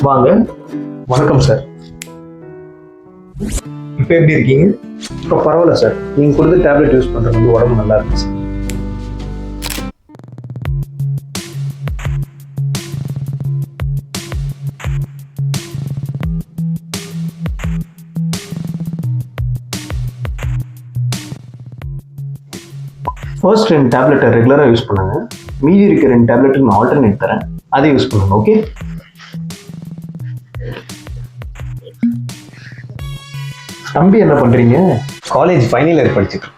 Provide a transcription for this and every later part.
வாங்க. வணக்கம் சார். இப்போ எப்படி இருக்கீங்க? இப்போ பரவாயில்ல சார். நீங்கள் கொடுத்த டேப்லெட் யூஸ் பண்ணுறது வந்து உடம்பு நல்லா இருக்கு சார். ஃபர்ஸ்ட் 2 டேப்லெட்டை ரெகுலராக யூஸ் பண்ணுங்க. மீதி இருக்க 2 டேப்லெட்டுக்கு நான் ஆல்டர்னேட் தரேன், அதை யூஸ் பண்ணுங்க. ஓகே? தம்பி என்ன பண்றீங்க? காலேஜ் ஃபைனல் இயர் படிச்சுட்டு.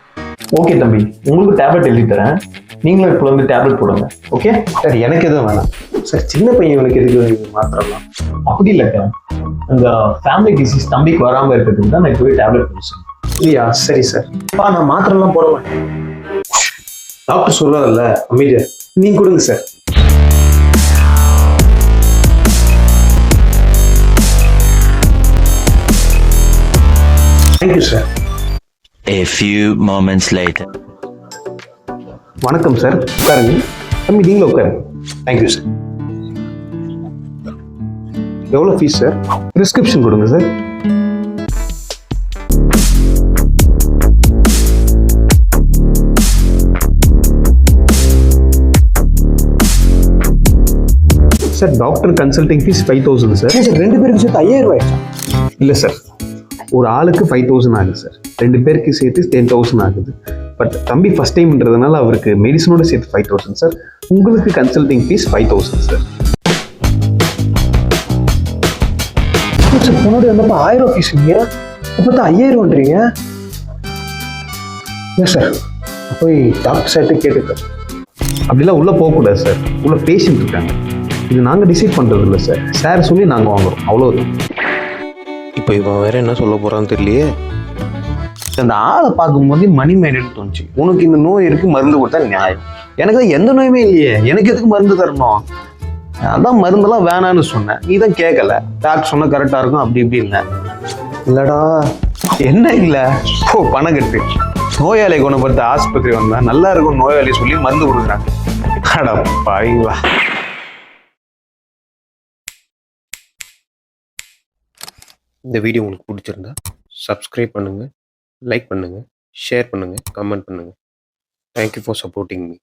ஓகே தம்பி, உங்களுக்கு டேப்லெட் எழுதி தரேன். நீங்களும் இப்போ வந்து டேப்லெட் போடுங்க. ஓகே சார், எனக்கு எதுவும் வேணாம் சார். சின்ன பையனுக்கு எதுக்கு மாத்திரலாம்? அப்படி இல்லைக்கா, அந்த ஃபேமிலி டிசீஸ் தம்பிக்கு வராமல் இருக்கிறதுக்கு தான் நான் இப்போ டேப்லெட் போடுச்சேன். இல்லையா? சரி சார். நான் மாத்திரலாம் போட மாட்டேன். டாக்டர் சொல்றாருல்ல, அமைதியா நீங்க கொடுங்க sir. Thank you sir. A few moments later. வணக்கம் சார், உட்காருங்க. தம்பி நீங்களும் உட்காருங்க. Thank you sir. எவ்வளோ ஃபீஸ் சார்? ப்ரிஸ்கிரிப்ஷன் கொடுங்க sir. Sir, doctor consulting fees 5000 sir. Sir, 2 பேருக்கு சேர்த்து 5000 ஆயிடுச்சா? இல்லை சார், ஒரு ஆளுக்கு 5000 ஆகுது சார். 2 பேருக்கு சேர்த்து 10,000 ஆகுது. பட் தம்பி ஃபர்ஸ்ட் டைம்ன்றதுனால அவருக்கு மெடிசனோட சேர்த்து 5000 சார். உங்களுக்கு கன்சல்டிங் ஃபீஸ் 5000 சார். சார், முன்னாடி வந்தப்போ 1000 ஃபீஸ் இல்லையா? இப்போ தான் 5000ன்றீங்க. ஏன் சார், போய் டாக்டர் சார்ட்டு கேட்டுக்க. அப்படிலாம் உள்ளே போகக்கூடாது சார். உள்ள பேஷண்ட் இருக்காங்க. இது நாங்கள் டிசைட் பண்ணுறது இல்லை சார். சார் சொல்லி நாங்கள் வாங்குறோம், அவ்வளோ. இப்போ இவன் வேற என்ன சொல்ல போறான்னு தெரியலையே. அந்த ஆளை பார்க்கும்போது மணி மைண்டட் தோணுச்சு. உனக்கு இந்த நோய் இருக்கு, மருந்து கொடுத்தா நியாயம். எனக்கு தான் எந்த நோயுமே இல்லையே, எனக்கு எதுக்கு மருந்து தரணும்? அதான் மருந்தெல்லாம் வேணான்னு சொன்னேன். நீ தான் கேட்கல. டாக்டர் சொன்னால் கரெக்டாக இருக்கும், அப்படி இப்படி இல்லை. இல்லடா, என்ன இல்லை, பணம் கட்டு. நோயாளியை குணப்படுத்த ஆஸ்பத்திரி வந்தா நல்லா இருக்கும் நோயாளி சொல்லி மருந்து கொடுக்குறாங்க. அட பாவீங்களா. இந்த வீடியோ உங்களுக்கு பிடிச்சிருந்தா சப்ஸ்கிரைப் பண்ணுங்கள், லைக் பண்ணுங்கள், ஷேர் பண்ணுங்கள், கமெண்ட் பண்ணுங்கள். Thank you for supporting me.